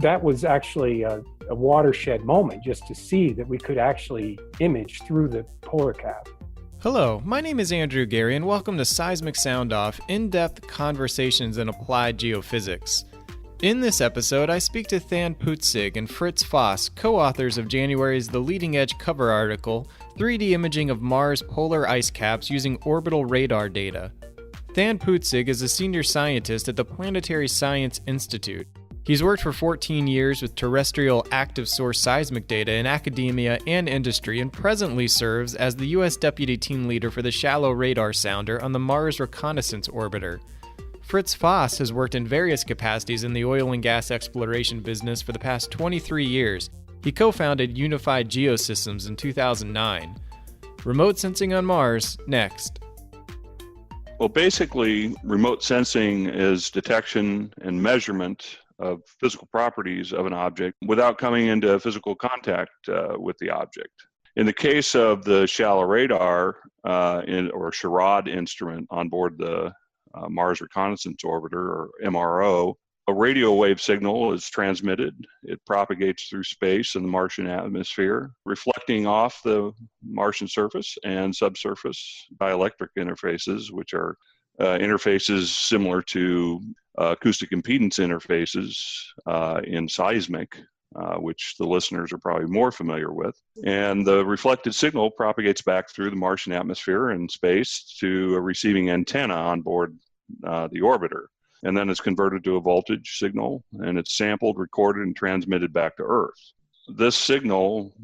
That was actually a watershed moment, just to see that we could actually image through the polar cap. Hello, my name is Andrew Gary, and welcome to Seismic Soundoff, in-depth conversations in applied geophysics. In this episode, I speak to Nathaniel Putzig and Fritz Foss, co-authors of January's The Leading Edge cover article, 3D Imaging of Mars Polar Ice Caps Using Orbital Radar Data. Nathaniel Putzig is a senior scientist at the Planetary Science Institute. He's worked for 14 years with terrestrial active source seismic data in academia and industry, and presently serves as the U.S. Deputy Team Leader for the Shallow Radar Sounder on the Mars Reconnaissance Orbiter. Fritz Foss has worked in various capacities in the oil and gas exploration business for the past 23 years. He co-founded Unified GeoSystems in 2009. Remote sensing on Mars, next. Well, basically, remote sensing is detection and measurement of physical properties of an object without coming into physical contact with the object. In the case of the shallow radar or SHARAD instrument on board the Mars Reconnaissance Orbiter, or MRO, a radio wave signal is transmitted. It propagates through space and the Martian atmosphere, reflecting off the Martian surface and subsurface dielectric interfaces, which are interfaces similar to acoustic impedance interfaces in Seismic, which the listeners are probably more familiar with. And the reflected signal propagates back through the Martian atmosphere and space to a receiving antenna on board the orbiter. And then it's converted to a voltage signal, and it's sampled, recorded, and transmitted back to Earth. This signal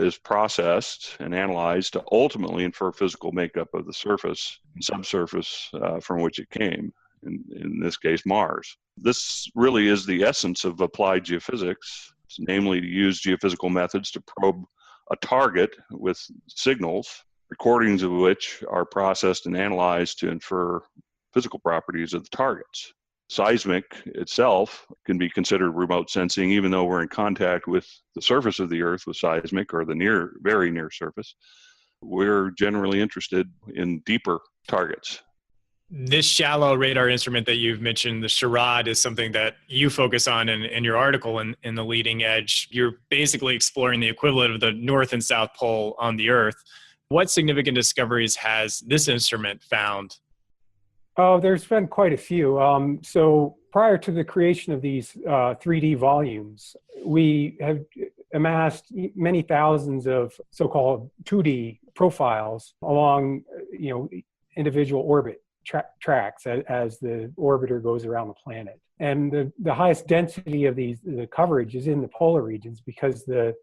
is processed and analyzed to ultimately infer physical makeup of the surface and subsurface from which it came, in this case, Mars. This really is the essence of applied geophysics, namely to use geophysical methods to probe a target with signals, recordings of which are processed and analyzed to infer physical properties of the targets. Seismic itself can be considered remote sensing, even though we're in contact with the surface of the Earth with seismic, or the very near surface. We're generally interested in deeper targets. This shallow radar instrument that you've mentioned, the SHARAD, is something that you focus on in your article in The Leading Edge. You're basically exploring the equivalent of the North and South Pole on the Earth. What significant discoveries has this instrument found? Oh, there's been quite a few. So prior to the creation of these 3D volumes, we have amassed many thousands of so-called 2D profiles along, individual orbit tracks as the orbiter goes around the planet. And the highest density of the coverage is in the polar regions, because the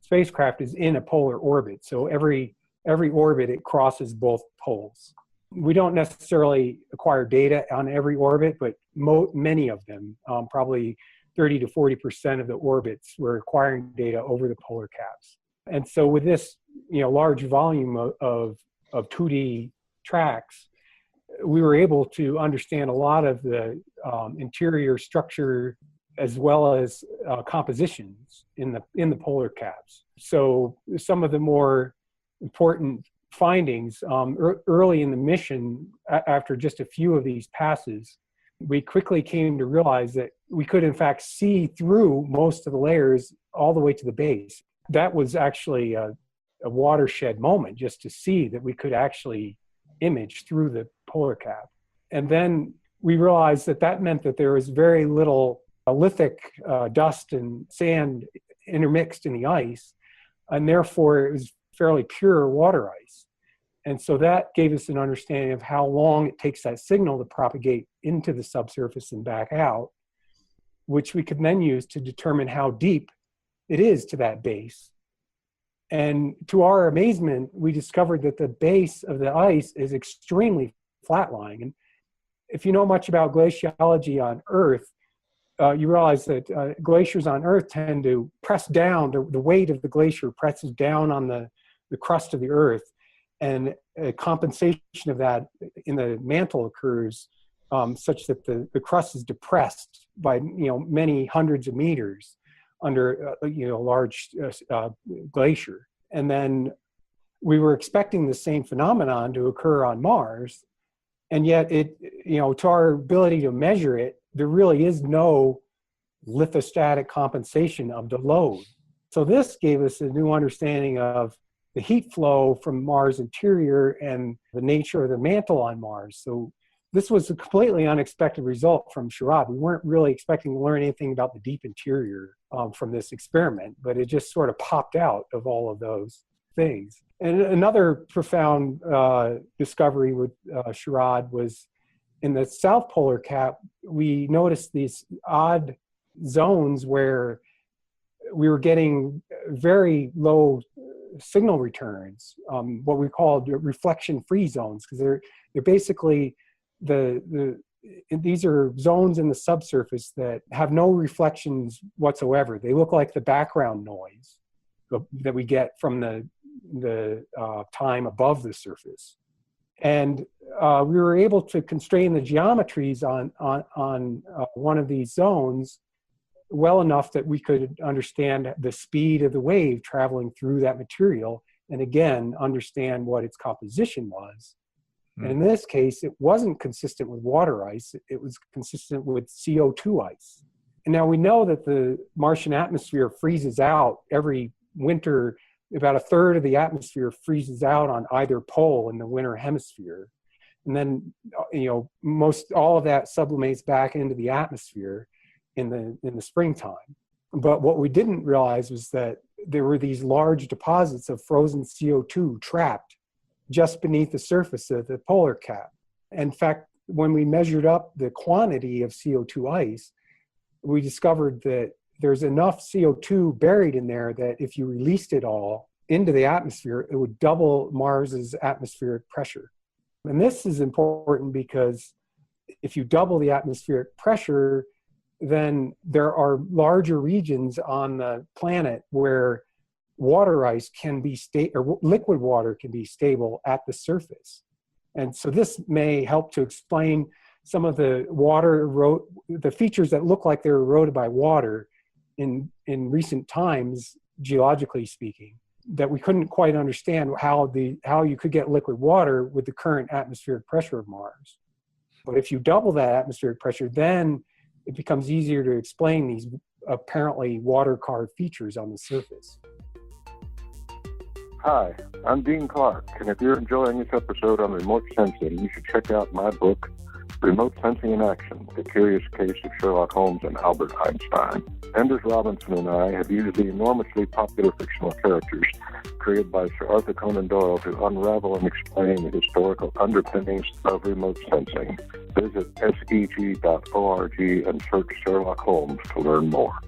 spacecraft is in a polar orbit. So every orbit, it crosses both poles. We don't necessarily acquire data on every orbit, but many of them, probably 30 to 40% of the orbits, we're acquiring data over the polar caps. And so with this, large volume of 2D tracks, we were able to understand a lot of the interior structure as well as compositions in the polar caps. So some of the more important findings early in the mission, after just a few of these passes, we quickly came to realize that we could in fact see through most of the layers all the way to the base. That was actually a watershed moment, just to see that we could actually image through the polar cap. And then we realized that meant that there was very little lithic dust and sand intermixed in the ice, and therefore it was fairly pure water ice. And so that gave us an understanding of how long it takes that signal to propagate into the subsurface and back out, which we could then use to determine how deep it is to that base. And to our amazement, we discovered that the base of the ice is extremely flat-lying. And if you know much about glaciology on Earth, you realize that glaciers on Earth tend to press down, the weight of the glacier presses down on the crust of the Earth, and a compensation of that in the mantle occurs such that the crust is depressed by many hundreds of meters under a large glacier. And then we were expecting the same phenomenon to occur on Mars, and yet it, to our ability to measure it, there really is no lithostatic compensation of the load. So this gave us a new understanding of the heat flow from Mars' interior and the nature of the mantle on Mars. So this was a completely unexpected result from Sherrod. We weren't really expecting to learn anything about the deep interior from this experiment, but it just sort of popped out of all of those things. And another profound discovery with Sherrod was in the south polar cap, we noticed these odd zones where we were getting very low signal returns, what we call reflection-free zones, because they're basically these are zones in the subsurface that have no reflections whatsoever. They look like the background noise that we get from the time above the surface. And we were able to constrain the geometries on one of these zones well enough that we could understand the speed of the wave traveling through that material, and again, understand what its composition was. And in this case, it wasn't consistent with water ice, it was consistent with CO2 ice. And now we know that the Martian atmosphere freezes out every winter. About a third of the atmosphere freezes out on either pole in the winter hemisphere. And then, most all of that sublimates back into the atmosphere in the springtime. But what we didn't realize was that there were these large deposits of frozen CO2 trapped just beneath the surface of the polar cap. In fact, when we measured up the quantity of CO2 ice, we discovered that there's enough CO2 buried in there that if you released it all into the atmosphere, it would double Mars's atmospheric pressure. And this is important because if you double the atmospheric pressure, then there are larger regions on the planet where water ice can be or liquid water can be stable at the surface. And so this may help to explain some of the the features that look like they're eroded by water in recent times, geologically speaking, that we couldn't quite understand how you could get liquid water with the current atmospheric pressure of Mars. But if you double that atmospheric pressure, then it becomes easier to explain these apparently water-carved features on the surface. Hi, I'm Dean Clark, and if you're enjoying this episode on remote sensing, you should check out my book, Remote Sensing in Action, The Curious Case of Sherlock Holmes and Albert Einstein. Anders Robinson and I have used the enormously popular fictional characters created by Sir Arthur Conan Doyle to unravel and explain the historical underpinnings of remote sensing. Visit seg.org and search Sherlock Holmes to learn more.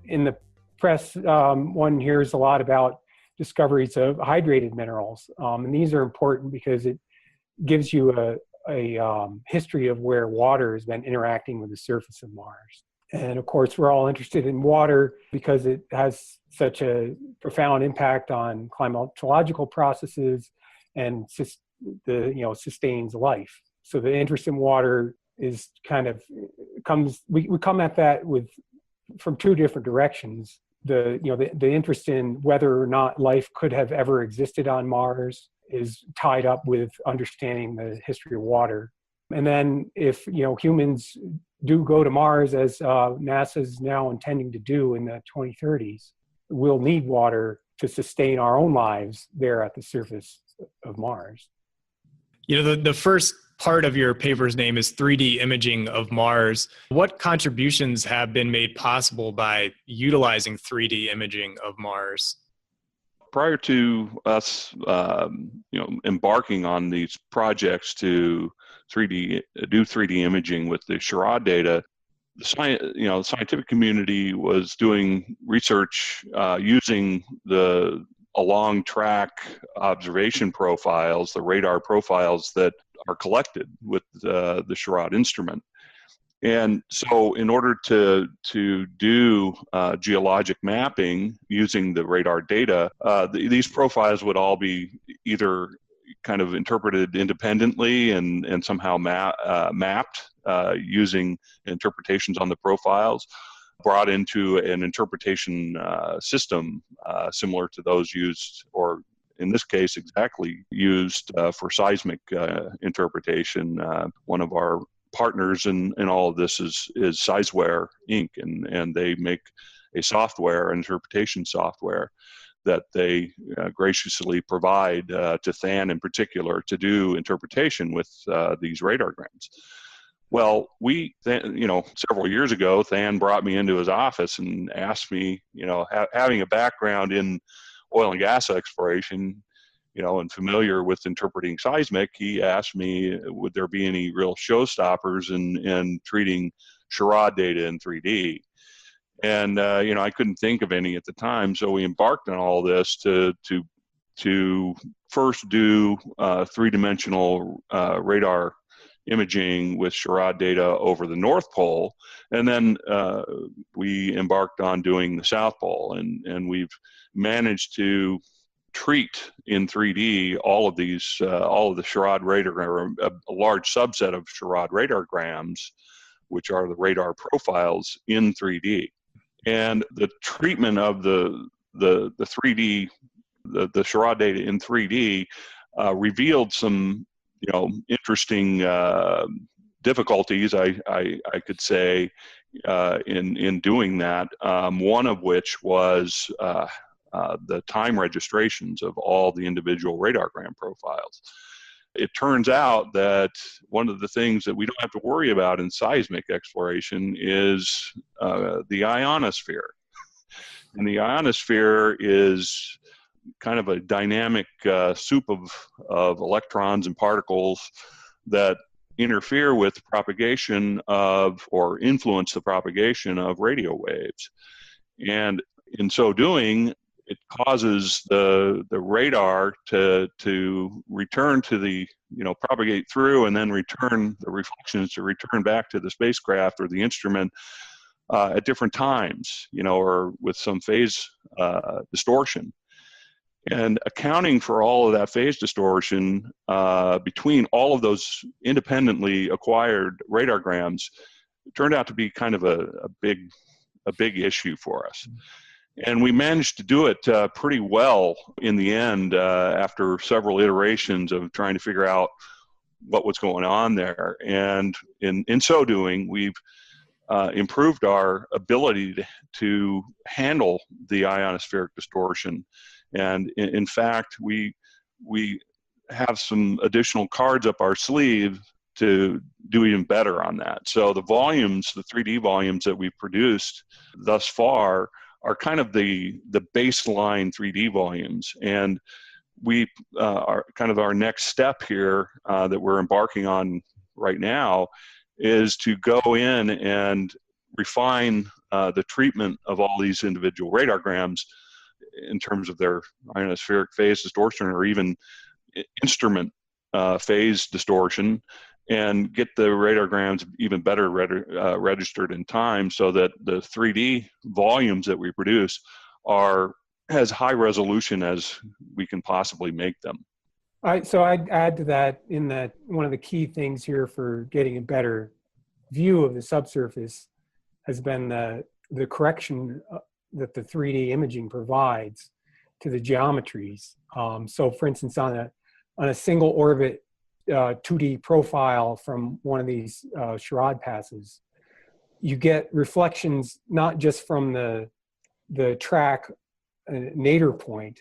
In the press, one hears a lot about discoveries of hydrated minerals, and these are important because it gives you a history of where water has been interacting with the surface of Mars. And of course, we're all interested in water because it has such a profound impact on climatological processes and sustains life. So the interest in water is we come at that from two different directions. The interest in whether or not life could have ever existed on Mars is tied up with understanding the history of water. And then if humans do go to Mars, as NASA is now intending to do in the 2030s, we'll need water to sustain our own lives there at the surface of Mars. The first part of your paper's name is 3D imaging of Mars. What contributions have been made possible by utilizing 3D imaging of Mars? Prior to us, embarking on these projects to do 3D imaging with the Sherrod data, the scientific community was doing research using the along track observation profiles, the radar profiles that are collected with the Sherrod instrument. And so in order to do geologic mapping using the radar data, these profiles would all be either kind of interpreted independently and somehow mapped using interpretations on the profiles, brought into an interpretation system similar to those used, or in this case exactly used for seismic interpretation. One of our partners in all of this is Sizeware Inc., and they make a software, interpretation software, that they graciously provide to THAN in particular to do interpretation with these radargrams. Well, several years ago, THAN brought me into his office and asked me, having a background in oil and gas exploration, and familiar with interpreting seismic, he asked me, would there be any real showstoppers in treating charade data in 3D? And, I couldn't think of any at the time, so we embarked on all this to first do three-dimensional radar imaging with charade data over the North Pole, and then we embarked on doing the South Pole, and we've managed to treat in 3D all of the charade radar, or a large subset of charade radargrams, which are the radar profiles in 3D. And the treatment of the 3D, the charade data in 3D revealed some interesting difficulties, I could say, in doing that. One of which was the time registrations of all the individual radargram profiles. It turns out that one of the things that we don't have to worry about in seismic exploration is the ionosphere. And the ionosphere is kind of a dynamic soup of electrons and particles that interfere with the propagation of, or influence the propagation of, radio waves. And in so doing, it causes the radar to return to the, propagate through and then return the reflections to return back to the spacecraft or the instrument at different times, or with some phase distortion. And accounting for all of that phase distortion between all of those independently acquired radargrams turned out to be kind of a big issue for us. And we managed to do it pretty well in the end after several iterations of trying to figure out what was going on there. And in so doing, we've improved our ability to handle the ionospheric distortion. And in fact, we have some additional cards up our sleeve to do even better on that. So the volumes, the 3D volumes that we've produced thus far, are kind of the baseline 3D volumes. And we are kind of our next step here that we're embarking on right now is to go in and refine the treatment of all these individual radargrams in terms of their ionospheric phase distortion, or even instrument phase distortion, and get the radargrams even better registered in time, so that the 3D volumes that we produce are as high resolution as we can possibly make them. So I'd add to that, in that one of the key things here for getting a better view of the subsurface has been the correction that the 3D imaging provides to the geometries. So for instance, on a single orbit 2D profile from one of these charade passes, you get reflections not just from the track nadir point,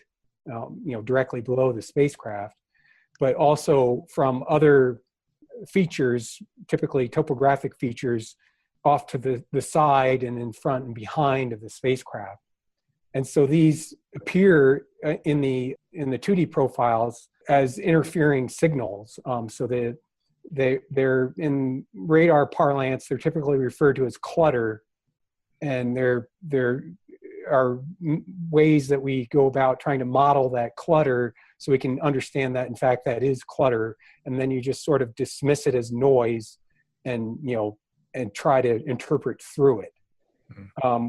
directly below the spacecraft, but also from other features, typically topographic features, off to the side and in front and behind of the spacecraft. And so these appear in the 2D profiles as interfering signals. So they're in radar parlance, they're typically referred to as clutter, and there are ways that we go about trying to model that clutter so we can understand that in fact that is clutter, and then you just sort of dismiss it as noise and try to interpret through it.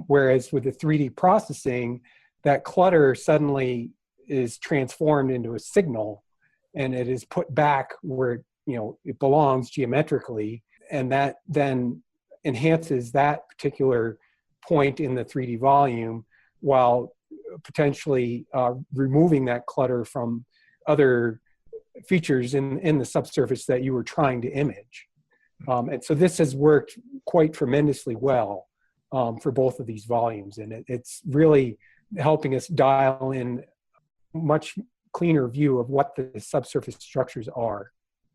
Whereas with the 3D processing, that clutter suddenly is transformed into a signal, and it is put back where it belongs geometrically, and that then enhances that particular point in the 3D volume, while potentially removing that clutter from other features in the subsurface that you were trying to image. And so this has worked quite tremendously well for both of these volumes. And it's really helping us dial in much cleaner view of what the subsurface structures are.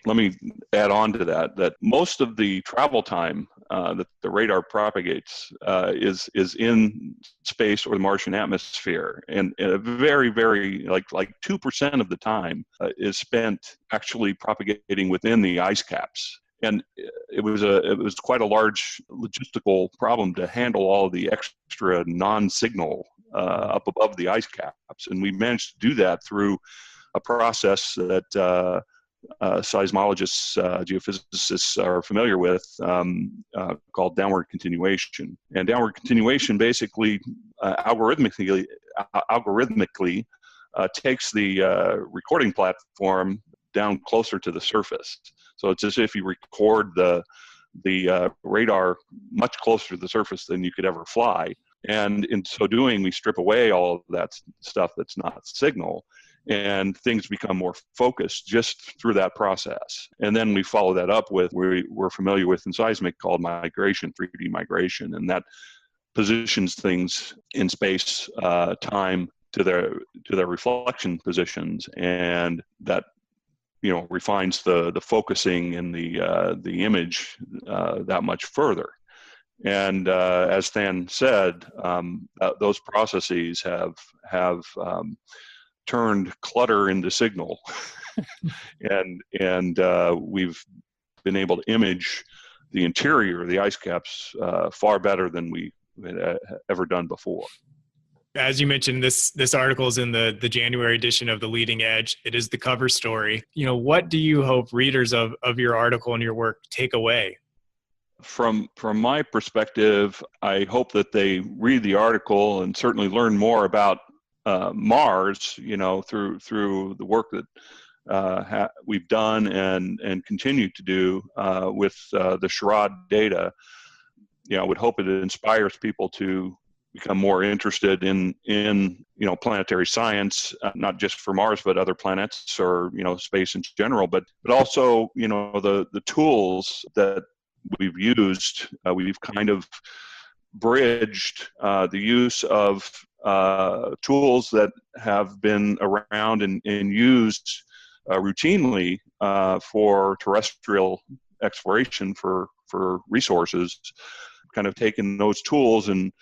Let me add on to that most of the travel time that the radar propagates is in space or the Martian atmosphere, and a very, very like 2% of the time is spent actually propagating within the ice caps. And it was quite a large logistical problem to handle all of the extra non-signal up above the ice caps, and we managed to do that through a process that seismologists, geophysicists are familiar with, called downward continuation. And downward continuation basically algorithmically takes the recording platform down closer to the surface. So it's as if you record the radar much closer to the surface than you could ever fly. And in so doing, we strip away all of that stuff that's not signal, and things become more focused just through that process. And then we follow that up with what we're familiar with in seismic called migration, 3D migration, and that positions things in space, time to their reflection positions, and that refines the focusing and the image that much further. And as Than said, those processes have turned clutter into signal, and we've been able to image the interior of the ice caps far better than we had ever done before. As you mentioned, this article is in the January edition of The Leading Edge. It is the cover story. What do you hope readers of your article and your work take away? From my perspective, I hope that they read the article and certainly learn more about Mars, through the work that we've done and continue to do with the Charade data. I would hope it inspires people to become more interested in planetary science, not just for Mars, but other planets or space in general. But also the tools that we've used. We've kind of bridged the use of tools that have been around and used routinely for terrestrial exploration for resources, kind of taken those tools and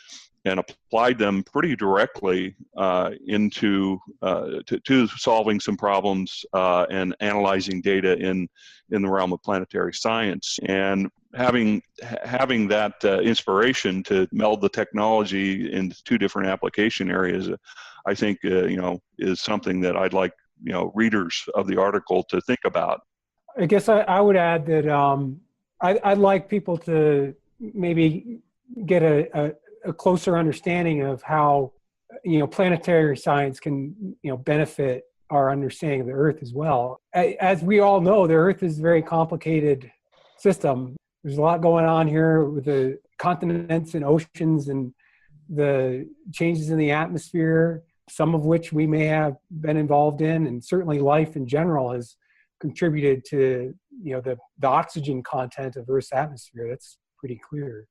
applied them pretty directly into to solving some problems and analyzing data in the realm of planetary science. And having that inspiration to meld the technology into two different application areas, I think is something that I'd like readers of the article to think about. I guess I would add that I'd like people to maybe get a closer understanding of how planetary science can benefit our understanding of the Earth as well. As we all know, the Earth is a very complicated system. There's a lot going on here with the continents and oceans and the changes in the atmosphere, some of which we may have been involved in, and certainly life in general has contributed to the oxygen content of Earth's atmosphere. That's pretty clear.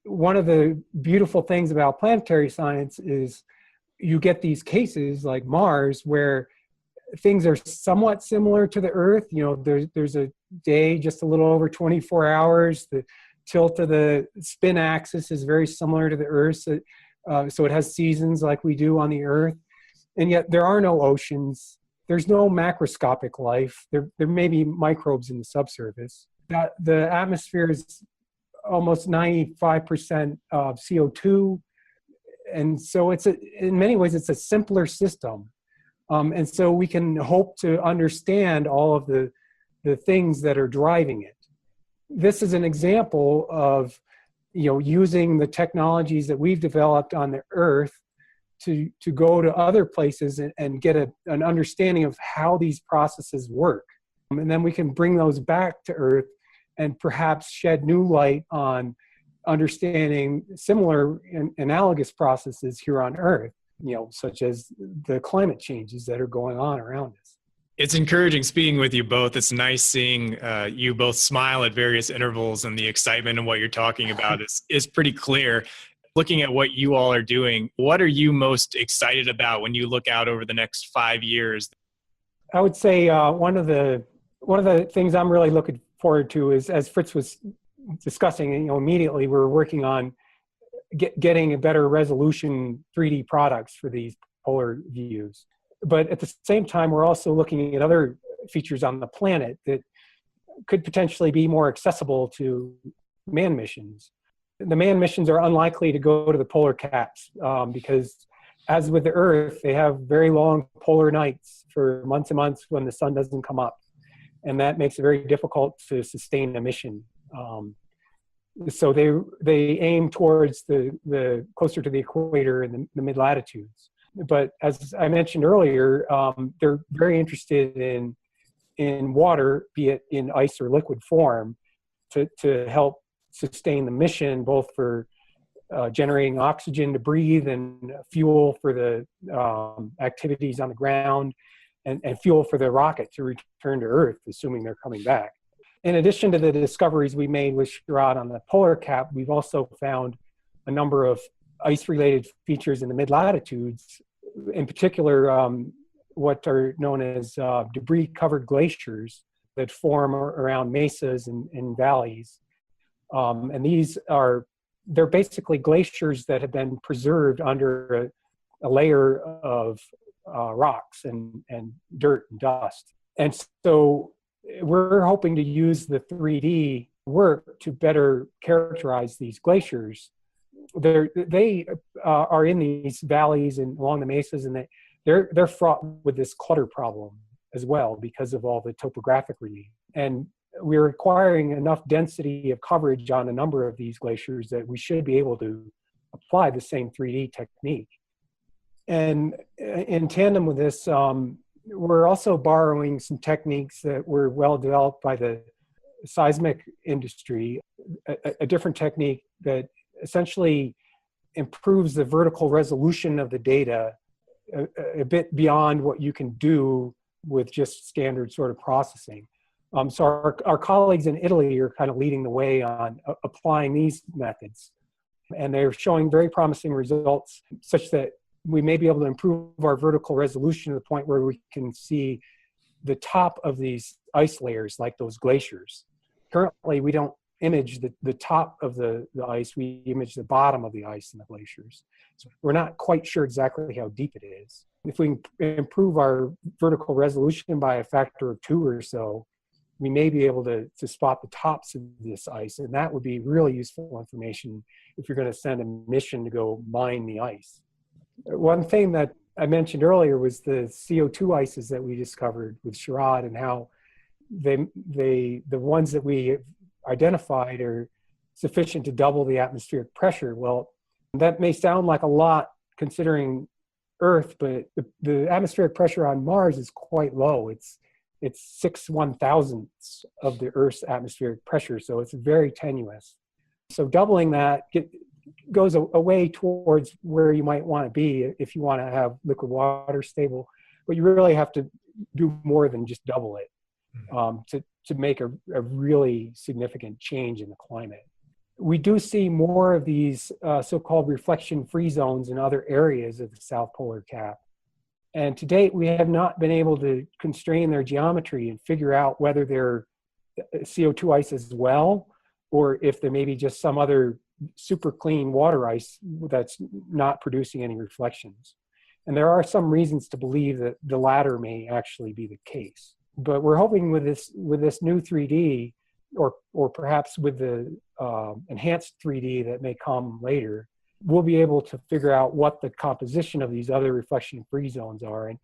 One of the beautiful things about planetary science is you get these cases like Mars where things are somewhat similar to the Earth. There's a day just a little over 24 hours. The tilt of the spin axis is very similar to the Earth. So it has seasons like we do on the Earth. And yet there are no oceans. There's no macroscopic life. There may be microbes in the subsurface. The atmosphere is almost 95% of CO2. And so in many ways, it's a simpler system. And so we can hope to understand all of the things that are driving it. This is an example of, using the technologies that we've developed on the Earth to go to other places and get an understanding of how these processes work. And then we can bring those back to Earth and perhaps shed new light on understanding similar and analogous processes here on Earth, such as the climate changes that are going on around us. It's encouraging speaking with you both. It's nice seeing you both smile at various intervals, and the excitement in what you're talking about is pretty clear. Looking at what you all are doing, what are you most excited about when you look out over the next 5 years? I would say one of the things I'm really looking forward to is, as Fritz was discussing, immediately we're working on getting a better resolution 3D products for these polar views. But at the same time, we're also looking at other features on the planet that could potentially be more accessible to manned missions. The manned missions are unlikely to go to the polar caps because, as with the Earth, they have very long polar nights for months and months when the sun doesn't come up. And that makes it very difficult to sustain a mission. So they aim towards the closer to the equator and the mid-latitudes. But as I mentioned earlier, they're very interested in water, be it in ice or liquid form, to help sustain the mission, both for generating oxygen to breathe and fuel for the activities on the ground, and fuel for the rocket to return to Earth, assuming they're coming back. In addition to the discoveries we made with Sherrod on the polar cap, we've also found a number of ice-related features in the mid-latitudes, in particular what are known as debris-covered glaciers that form around mesas and valleys. And they're basically glaciers that have been preserved under a layer of rocks and dirt and dust. And so we're hoping to use the 3D work to better characterize these glaciers. They are in these valleys and along the mesas, and they're fraught with this clutter problem as well because of all the topographic relief. And we're requiring enough density of coverage on a number of these glaciers that we should be able to apply the same 3D technique. And in tandem with this, we're also borrowing some techniques that were well developed by the seismic industry, a different technique that essentially improves the vertical resolution of the data a bit beyond what you can do with just standard sort of processing. So our colleagues in Italy are kind of leading the way on applying these methods. And they're showing very promising results such that we may be able to improve our vertical resolution to the point where we can see the top of these ice layers, like those glaciers. Currently, we don't image the top of the ice, we image the bottom of the ice in the glaciers. So we're not quite sure exactly how deep it is. If we can improve our vertical resolution by a factor of 2 or so, we may be able to spot the tops of this ice, and that would be really useful information if you're going to send a mission to go mine the ice. One thing that I mentioned earlier was the CO2 ices that we discovered with Sherrod, and how the ones that we identified are sufficient to double the atmospheric pressure. Well, that may sound like a lot considering Earth, but the atmospheric pressure on Mars is quite low. It's 6/1000ths of the Earth's atmospheric pressure, so it's very tenuous. So doubling that goes a way towards where you might want to be if you want to have liquid water stable, but you really have to do more than just double it to make a really significant change in the climate. We do see more of these so-called reflection-free zones in other areas of the South Polar Cap. And to date, we have not been able to constrain their geometry and figure out whether they're CO2 ice as well, or if there may be just some other super clean water ice that's not producing any reflections. And there are some reasons to believe that the latter may actually be the case. But we're hoping with this new 3D, or perhaps with the enhanced 3D that may come later, we'll be able to figure out what the composition of these other reflection-free zones are. And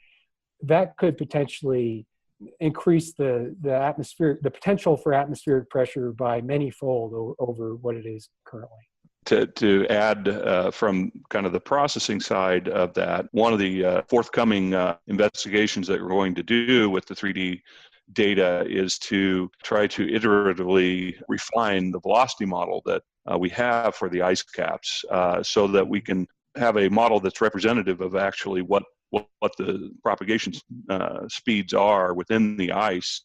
that could potentially increase the potential for atmospheric pressure by many-fold over what it is currently. To add from kind of the processing side of that, one of the forthcoming investigations that we're going to do with the 3D data is to try to iteratively refine the velocity model that we have for the ice caps so that we can have a model that's representative of actually what what the propagation speeds are within the ice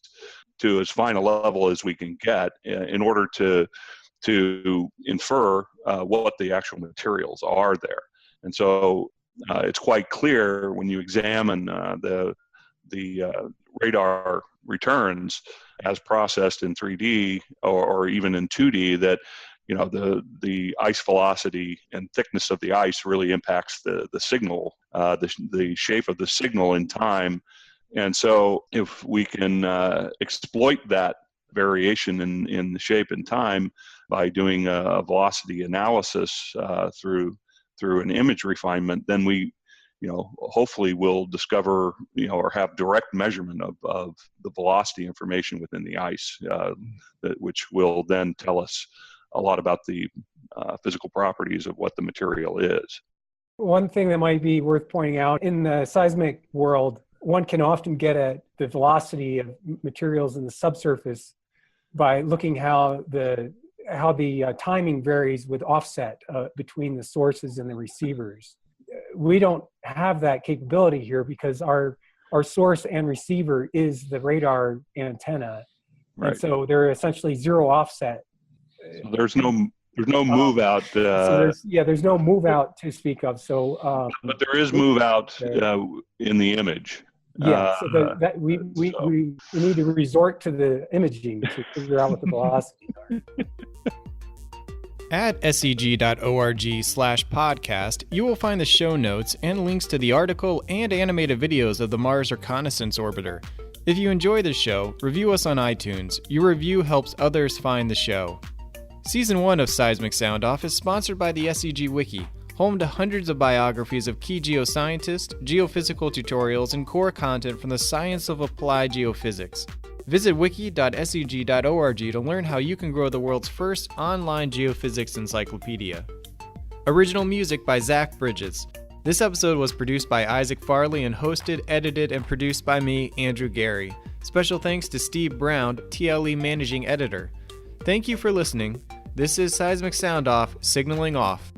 to as fine a level as we can get in order to infer what the actual materials are there. And so it's quite clear when you examine the radar returns as processed in 3D or even in 2D that the ice velocity and thickness of the ice really impacts the signal, the shape of the signal in time. And so if we can exploit that variation in the shape and time by doing a velocity analysis through an image refinement, then we hopefully will discover, or have direct measurement of the velocity information within the ice, which will then tell us a lot about the physical properties of what the material is. One thing that might be worth pointing out, in the seismic world, one can often get at the velocity of materials in the subsurface by looking how the timing varies with offset between the sources and the receivers. We don't have that capability here because our source and receiver is the radar antenna. Right. And so they're essentially zero offset. So there's no move out. There's no move out to speak of. So, but there is move out in the image. Yeah, so we need to resort to the imaging to figure out what the velocities are. At seg.org/podcast, you will find the show notes and links to the article and animated videos of the Mars Reconnaissance Orbiter. If you enjoy the show, review us on iTunes. Your review helps others find the show. Season 1 of Seismic Soundoff is sponsored by the SEG Wiki, home to hundreds of biographies of key geoscientists, geophysical tutorials, and core content from the science of applied geophysics. Visit wiki.seg.org to learn how you can grow the world's first online geophysics encyclopedia. Original music by Zach Bridges. This episode was produced by Isaac Farley and hosted, edited, and produced by me, Andrew Gary. Special thanks to Steve Brown, TLE Managing Editor. Thank you for listening. This is Seismic Soundoff, signaling off.